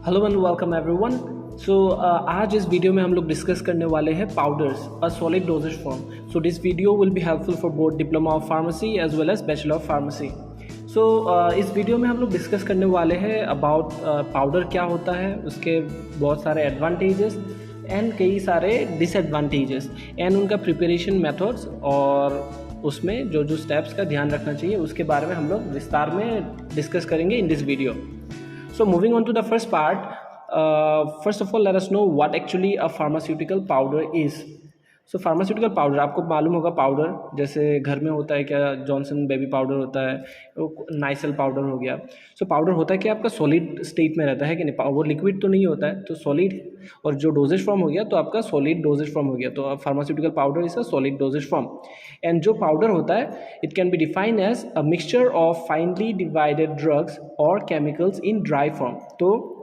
Hello and welcome everyone. So आज इस video में हम लोग डिस्कस करने वाले हैं powders a solid dosage form. So this video will be helpful for both diploma of pharmacy as well as bachelor of pharmacy. So इस video में हम लोग डिस्कस करने वाले हैं अबाउट पाउडर क्या होता है, उसके बहुत सारे एडवांटेजेस एंड कई सारे डिसएडवांटेजेस एंड उनका प्रिपरेशन मेथड्स और उसमें जो जो स्टेप्स का ध्यान रखना चाहिए उसके बारे में हम लोग विस्तार में डिस्कस करेंगे in this video. So moving on to the first part, first of all let us know what actually a pharmaceutical powder is. So pharmaceutical powder आपको मालूम होगा पाउडर जैसे घर में होता है क्या, जॉनसन बेबी पाउडर होता है, नाइसल पाउडर हो गया. सो पाउडर होता है कि आपका सॉलिड स्टेट में रहता है कि नहीं, वो लिक्विड तो नहीं होता है, तो सॉलिड. और जो डोजेज फॉर्म हो गया तो आपका सॉलिड डोजेज फॉर्म हो गया, तो pharmaceutical powder is a solid dosage form. And जो पाउडर होता है it can be defined as a mixture of finely divided drugs और केमिकल्स इन ड्राई फॉर्म. तो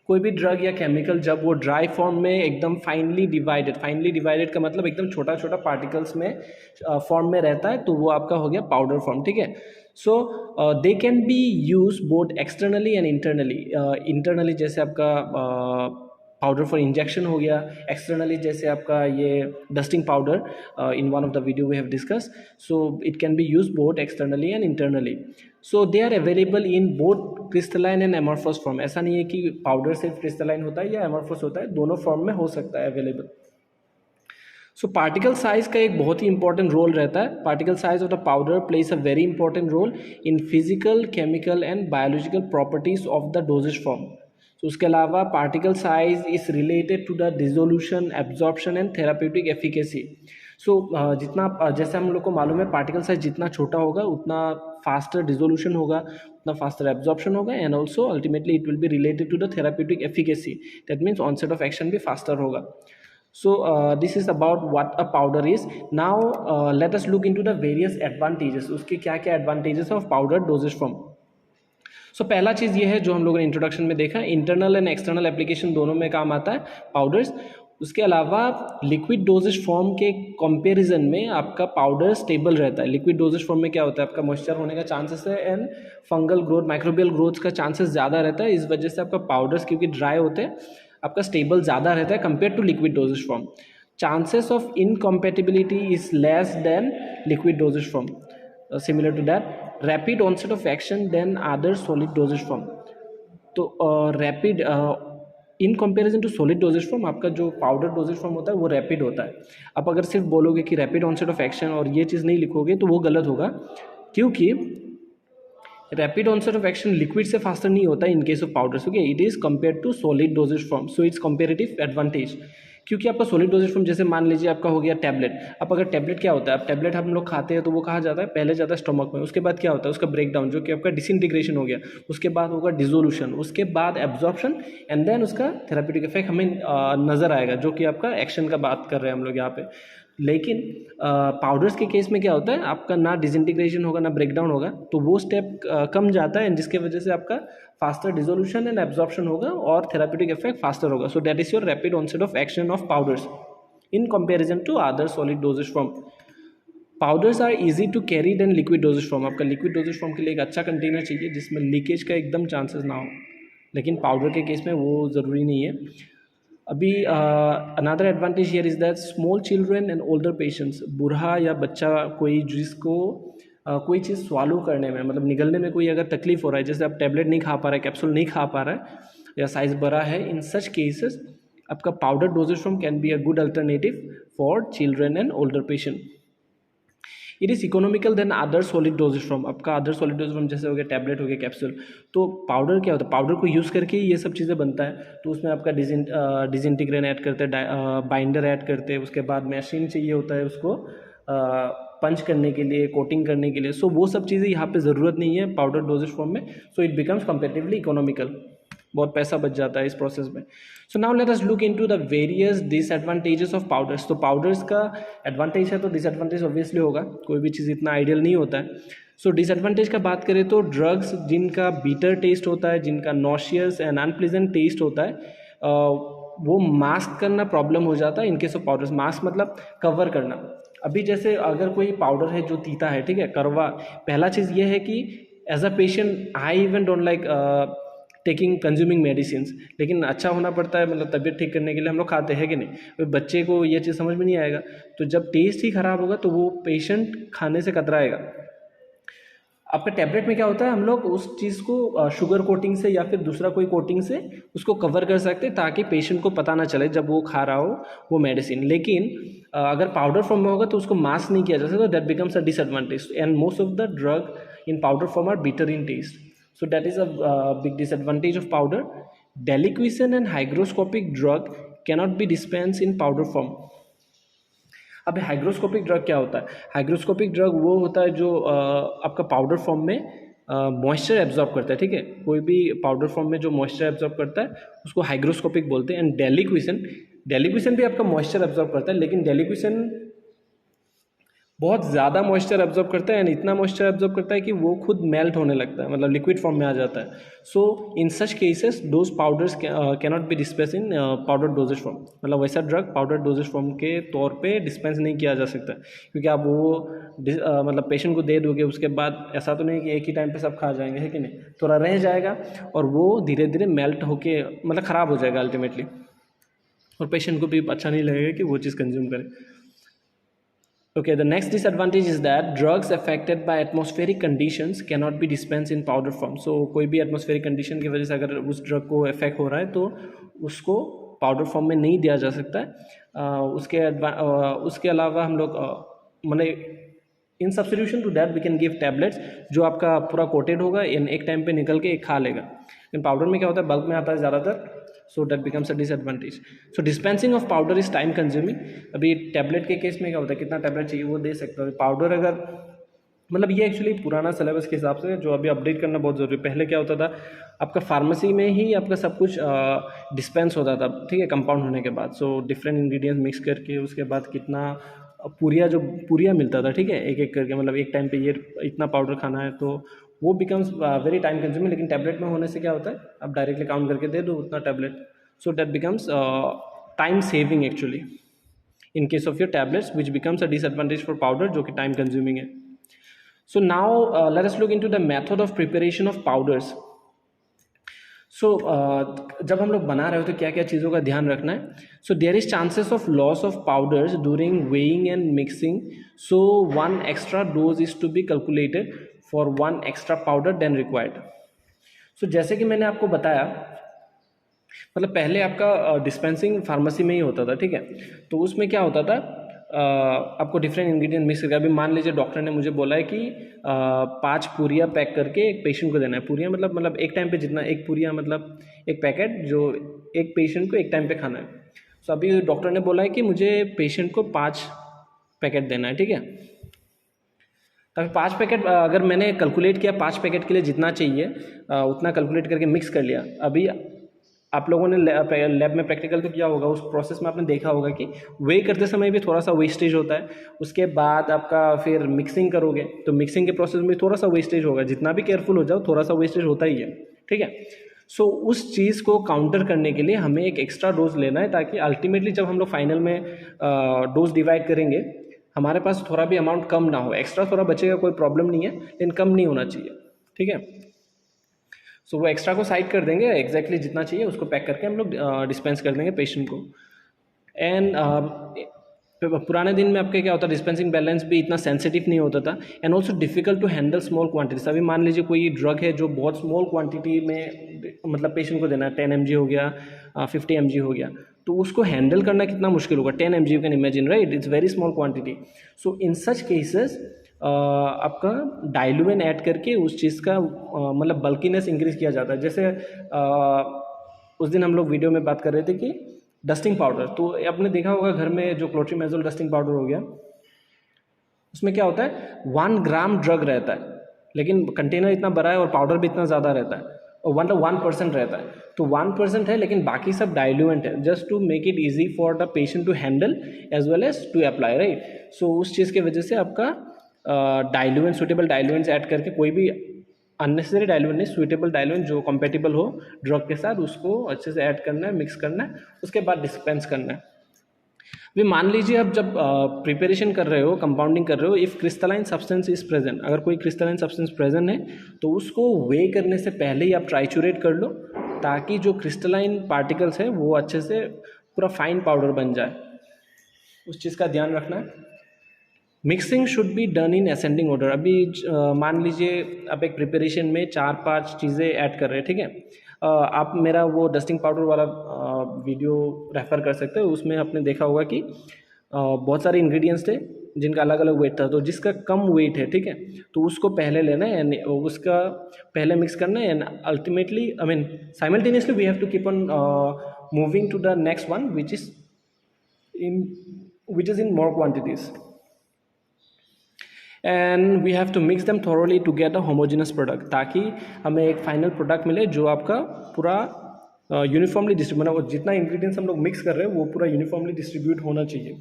कोई भी ड्रग या केमिकल जब वो ड्राई फॉर्म में एकदम फाइनली डिवाइडेड का मतलब एकदम छोटा छोटा पार्टिकल्स में फॉर्म में रहता है, तो वो आपका हो गया पाउडर फॉर्म. ठीक है. So they can be use both externally and internally. Internally जैसे आपका पाउडर फॉर इंजेक्शन हो गया, एक्सटर्नली जैसे आपका ये dusting powder in one of the video we have discuss. So it can be use both externally and internally. So they are available in both crystalline and amorphous form. ऐसा नहीं है कि powder सिर्फ crystalline होता है या amorphous होता है, दोनों फॉर्म में हो सकता है अवेलेबल. सो पार्टिकल साइज का एक बहुत ही इंपॉर्टेंट रोल रहता है. Particle size of the powder plays a very important role in physical, chemical and biological properties of the dosage form. तो उसके अलावा particle size is related to the dissolution, absorption and therapeutic efficacy. So जितना जैसे हम लोग को मालूम है पार्टिकल साइज जितना छोटा होगा उतना फास्टर डिजोल्यूशन होगा, उतना फास्टर एब्जॉर्प्शन होगा and also ultimately it will be related to the therapeutic efficacy. That means onset of action भी फास्टर होगा. So this is about what a powder is. Now let us look into the various advantages. उसके क्या क्या advantages of powder dosage form. सो पहला चीज़ ये है जो हम लोगों ने इंट्रोडक्शन में देखा, इंटरनल एंड एक्सटर्नल एप्लीकेशन दोनों में काम आता है पाउडर्स. उसके अलावा लिक्विड डोजेज फॉर्म के कंपैरिजन में आपका पाउडर स्टेबल रहता है. लिक्विड डोजेज फॉर्म में क्या होता है, आपका मॉइस्चर होने का चांसेस है and fungal growth, microbial growth का चांसेस ज़्यादा रहता है. इस वजह से आपका पाउडर्स क्योंकि ड्राई होते हैं आपका स्टेबल ज़्यादा रहता है compare to liquid dosage form. Chances of incompatibility is less than liquid dosage form. Similar to that rapid onset of action than other solid dosage form. तो rapid in comparison to solid dosage form आपका जो powder dosage form होता है वो rapid होता है. आप अगर सिर्फ बोलोगे कि रैपिड ऑनसेट ऑफ एक्शन और ये चीज़ नहीं लिखोगे तो वो गलत होगा, क्योंकि rapid onset of action liquid से फास्टर नहीं होता in case of powders. Okay, it is compare to solid dosage form, so it's comparative advantage. क्योंकि आपका सॉलिड डोजेज फॉर्म जैसे मान लीजिए आपका हो गया टैबलेट. अब अगर टैबलेट क्या होता है, अब टैबलेट हम लोग खाते हैं तो वो कहाँ जाता है, पहले जाता है स्टमक में, उसके बाद क्या होता है उसका ब्रेक डाउन जो कि आपका डिसइंटीग्रेशन हो गया, उसके बाद होगा डिजोल्यूशन, उसके बाद एब्जॉर्प्शन एंड देन उसका थेराप्यूटिक इफेक्ट हमें नज़र आएगा जो कि आपका एक्शन का बात कर रहे हैं हम लोग यहाँ पे. लेकिन पाउडर्स के केस में क्या होता है, आपका ना डिसइंटीग्रेशन होगा ना ब्रेकडाउन होगा, तो वो स्टेप कम जाता है जिसके वजह से आपका फास्टर डिसोल्यूशन एंड एब्जॉर्प्शन होगा और थेराप्यूटिक इफेक्ट फास्टर होगा. So that is your rapid onset of action of powders in comparison to other solid dosage form. Powders are easy to carry than liquid dosage form. आपका liquid dosage form के लिए एक अच्छा container चाहिए जिसमें leakage का एकदम chances ना हो, लेकिन पाउडर के केस में वो ज़रूरी नहीं है. अभी another advantage here is that small children and older patients, बूढ़ा या बच्चा कोई जिसको कोई चीज़ स्वालो करने में मतलब निगलने में कोई अगर तकलीफ हो रहा है, जैसे आप टैबलेट नहीं खा पा रहा है, कैप्सूल नहीं खा पा रहा है या साइज़ बड़ा है, इन सच केसेस आपका powder dosage form can be a good alternative for children and older patient. It is economical then other solid dosage form. आपका अदर सॉलिड डोजेज फॉर्म जैसे हो गया टैबलेट हो गया कैप्सूल, तो पाउडर क्या होता है, पाउडर को यूज़ करके ही ये सब चीज़ें बनता है. तो उसमें आपका डिसइंटीग्रेन ऐड करते हैं, बाइंडर ऐड करते हैं, उसके बाद मशीन चाहिए होता है उसको पंच करने के लिए, कोटिंग करने के लिए. सो वो सब चीज़ें यहाँ पे ज़रूरत नहीं है पाउडर डोजेज फॉर्म में. So it becomes comparatively economical, बहुत पैसा बच जाता है इस प्रोसेस में. सो now let us look into the various disadvantages of powders. तो पाउडर्स का एडवांटेज है तो डिसएडवांटेज ऑब्वियसली होगा, कोई भी चीज़ इतना आइडियल नहीं होता है. सो डिसएडवांटेज का बात करें तो ड्रग्स जिनका बीटर टेस्ट होता है, जिनका नॉशियस एंड अनप्लीजेंट टेस्ट होता है, वो मास्क करना प्रॉब्लम हो जाता है इन केस ऑफ पाउडर्स. मास्क मतलब कवर करना. अभी जैसे अगर कोई पाउडर है जो तीता है, ठीक है, कड़वा, पहला चीज़ ये है कि as a patient I even don't like taking consuming medicine, लेकिन अच्छा होना पड़ता है, मतलब तबीयत ठीक करने के लिए हम लोग खाते हैं कि नहीं। तो बच्चे को ये चीज़ समझ में नहीं आएगा, तो जब टेस्ट ही ख़राब होगा तो वो पेशेंट खाने से कतराएगा। आपका टैबलेट में क्या होता है, हम लोग उस चीज़ को शुगर कोटिंग से या फिर दूसरा कोई कोटिंग से उसको कवर कर सकते हैं ताकि पेशेंट को पता ना चले जब वो खा रहा हो वो मेडिसिन। लेकिन अगर पाउडर फॉर्म में होगा तो उसको मास्क नहीं किया जा सकता, that becomes a disadvantage and most of the drug in powder form are bitter in taste, so that is a big disadvantage of powder. Deliquescent and hygroscopic drug cannot be dispense in powder form. अब hygroscopic drug क्या होता है? Hygroscopic drug वो होता है जो आपका powder form में मॉइस्चर एब्जॉर्ब करता है, ठीक है। कोई भी पाउडर फॉर्म में जो मॉइस्चर एब्जॉर्ब करता है उसको हाइग्रोस्कोपिक बोलते हैं। एंड डेलिक्विसन भी आपका मॉइस्चर एब्जॉर्ब करता है, लेकिन डेलिक्विसन बहुत ज़्यादा मॉइस्चर एब्जॉर्ब करता है एंड इतना मॉइस्चर एब्जॉर्ब करता है कि वो खुद मेल्ट होने लगता है, मतलब लिक्विड फॉर्म में आ जाता है। So in such cases those powders cannot be dispense in powder dosage form, मतलब वैसा ड्रग पाउडर डोजेज फॉर्म के तौर पे डिस्पेंस नहीं किया जा सकता, क्योंकि आप वो मतलब पेशेंट को दे दोगे, उसके बाद ऐसा तो नहीं कि एक ही टाइम पे सब खा जाएंगे, है कि नहीं, थोड़ा रह जाएगा और वो धीरे धीरे मेल्ट होके मतलब ख़राब हो जाएगा अल्टीमेटली, और पेशेंट को भी अच्छा नहीं लगेगा कि वो चीज़ कंज्यूम करे। Okay, the next disadvantage is that drugs affected by atmospheric conditions cannot be dispensed in powder form. So कोई भी atmospheric condition की वजह से अगर उस ड्रग को इफेक्ट हो रहा है तो उसको पाउडर फॉर्म में नहीं दिया जा सकता है। उसके अलावा हम लोग मतलब in substitution to that we can give tablets जो आपका पूरा कोटेड होगा, इन एक टाइम पे निकल के एक खा लेगा। लेकिन पाउडर में क्या होता है, बल्क में आता है ज़्यादातर, सो that becomes a disadvantage. So dispensing of powder is time consuming. अभी टैबलेट के केस में क्या होता है, कितना टैबलेट चाहिए वो दे सकते हो। पाउडर अगर मतलब ये एक्चुअली पुराना सिलेबस के हिसाब से जो अभी अपडेट करना बहुत ज़रूरी है। पहले क्या होता था, आपका फार्मेसी में ही आपका सब कुछ डिस्पेंस होता था, ठीक है, कंपाउंड होने के बाद। सो डिफरेंट इंग्रेडिएंट्स मिक्स करके उसके बाद कितना पूरिया मिलता था, ठीक है, एक एक करके, मतलब एक टाइम पे ये इतना पाउडर खाना है, तो वो बिकम्स वेरी टाइम कंज्यूमिंग। लेकिन टैबलेट में होने से क्या होता है, आप डायरेक्टली काउंट करके दे दो उतना tablet, so that becomes time saving actually in case of your tablets, which becomes a disadvantage for powder जो कि टाइम कंज्यूमिंग है। So now let us look into the method of preparation of powders. So जब हम लोग बना रहे हो तो क्या क्या चीज़ों का ध्यान रखना है। So there is chances of loss of powders during weighing and mixing, so 1 extra dose is to be calculated for 1 extra powder than required. So जैसे कि मैंने आपको बताया, मतलब पहले आपका डिस्पेंसिंग फार्मेसी में ही होता था, ठीक है, तो उसमें क्या होता था, आपको डिफरेंट इंग्रेडिएंट मिक्स करके, अभी मान लीजिए डॉक्टर ने मुझे बोला है कि 5 पूरियाँ पैक करके एक पेशेंट को देना है। पूरियाँ मतलब एक टाइम पे जितना, एक पूरियाँ मतलब एक पैकेट जो एक पेशेंट को एक टाइम पे खाना है। सो अभी डॉक्टर ने बोला है कि मुझे पेशेंट को 5 पैकेट देना है, ठीक है। तभी 5 पैकेट अगर मैंने कैलकुलेट किया 5 पैकेट के लिए जितना चाहिए उतना कैलकुलेट करके मिक्स कर लिया। अभी आप लोगों ने लैब में प्रैक्टिकल तो किया होगा, उस प्रोसेस में आपने देखा होगा कि वे करते समय भी थोड़ा सा वेस्टेज होता है। उसके बाद आपका फिर मिक्सिंग करोगे तो मिक्सिंग के प्रोसेस में थोड़ा सा वेस्टेज होगा, जितना भी केयरफुल हो जाओ थोड़ा सा वेस्टेज होता ही है, ठीक है। सो उस चीज़ को काउंटर करने के लिए हमें एक एक्स्ट्रा डोज लेना है, ताकि अल्टीमेटली जब हम लोग फाइनल में डोज डिवाइड करेंगे हमारे पास थोड़ा भी अमाउंट कम ना हो। एक्स्ट्रा थोड़ा बचेगा, कोई प्रॉब्लम नहीं है, लेकिन कम नहीं होना चाहिए, ठीक है। सो वो एक्स्ट्रा को साइड कर देंगे, एग्जैक्टली जितना चाहिए उसको पैक करके हम लोग डिस्पेंस कर देंगे पेशेंट को। एंड पुराने दिन में आपके क्या होता है, डिस्पेंसिंग बैलेंस भी इतना सेंसिटिव नहीं होता था, and also difficult to handle small quantities. अभी मान लीजिए कोई ड्रग है जो बहुत स्मॉल क्वांटिटी में मतलब पेशेंट को देना है, 10 mg हो गया, 50 mg हो गया, तो उसको हैंडल करना कितना मुश्किल होगा। 10 mg you can imagine, right, it's very small quantity. So in such cases आपका डाइल्यूएंट ऐड करके उस चीज़ का मतलब बल्कीनेस इंक्रीज किया जाता है। जैसे उस दिन हम लोग वीडियो में बात कर रहे थे कि डस्टिंग पाउडर, तो आपने देखा होगा घर में जो क्लोट्रीमेजोल डस्टिंग पाउडर हो गया, उसमें क्या होता है 1 ग्राम ड्रग रहता है, लेकिन कंटेनर इतना बड़ा है और पाउडर भी इतना ज़्यादा रहता है, और 1% रहता है। तो 1% है, लेकिन बाकी सब डाइल्यूएंट है, just to make it easy for the patient to handle as well as to apply, right. So उस चीज़ की वजह से आपका डाइल्यूएंट, सुटेबल डाइल्यूएंट्स ऐड करके, कोई भी अननेसेसरी डाइल्यूएंट नहीं, सुटेबल डाइल्यूएंट जो कंपेटिबल हो ड्रग के साथ, उसको अच्छे से ऐड करना है, मिक्स करना है, उसके बाद डिस्पेंस करना है। अभी मान लीजिए आप जब प्रिपरेशन कर रहे हो, कंपाउंडिंग कर रहे हो, if crystalline substance is present, अगर कोई क्रिस्टलाइन सब्सटेंस प्रेजेंट है तो उसको वे करने से पहले ही आप ट्राइचुरेट कर लो, ताकि जो क्रिस्टलाइन पार्टिकल्स हैं वो अच्छे से पूरा फाइन पाउडर बन जाए, उस चीज़ का ध्यान रखना है। Mixing should be done in ascending order. अभी मान लीजिए आप एक प्रिपरेशन में 4-5 चीज़ें ऐड कर रहे हैं, ठीक है। आप मेरा वो डस्टिंग पाउडर वाला वीडियो रेफ़र कर सकते हो, उसमें आपने देखा होगा कि बहुत सारे इंग्रेडिएंट्स थे जिनका अलग अलग वेट था। तो जिसका कम वेट है, ठीक है, तो उसको पहले लेना है एंड उसका पहले मिक्स करना है and ultimately I mean simultaneously we have to keep on moving to the next one which is in more quantities and we have to mix them thoroughly to get a homogenous product, ताकि हमें एक final product मिले जो आपका पूरा uniformly distribute, मतलब जितना ingredients हम लोग मिक्स कर रहे हैं वो पूरा यूनिफॉर्मली डिस्ट्रीब्यूट होना चाहिए।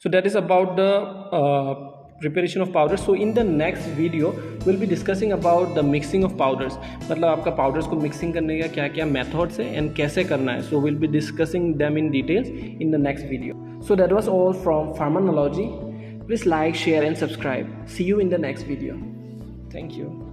सो that is about the preparation of powders. So in the next video we'll be discussing about the mixing of powders, मतलब आपका पाउडर्स को मिक्सिंग करने का क्या क्या मेथड्स है एंड कैसे करना है. So we'll be discussing them in details in the next video. So that was all from Pharmanology. Please like, share and subscribe. See you in the next video. Thank you.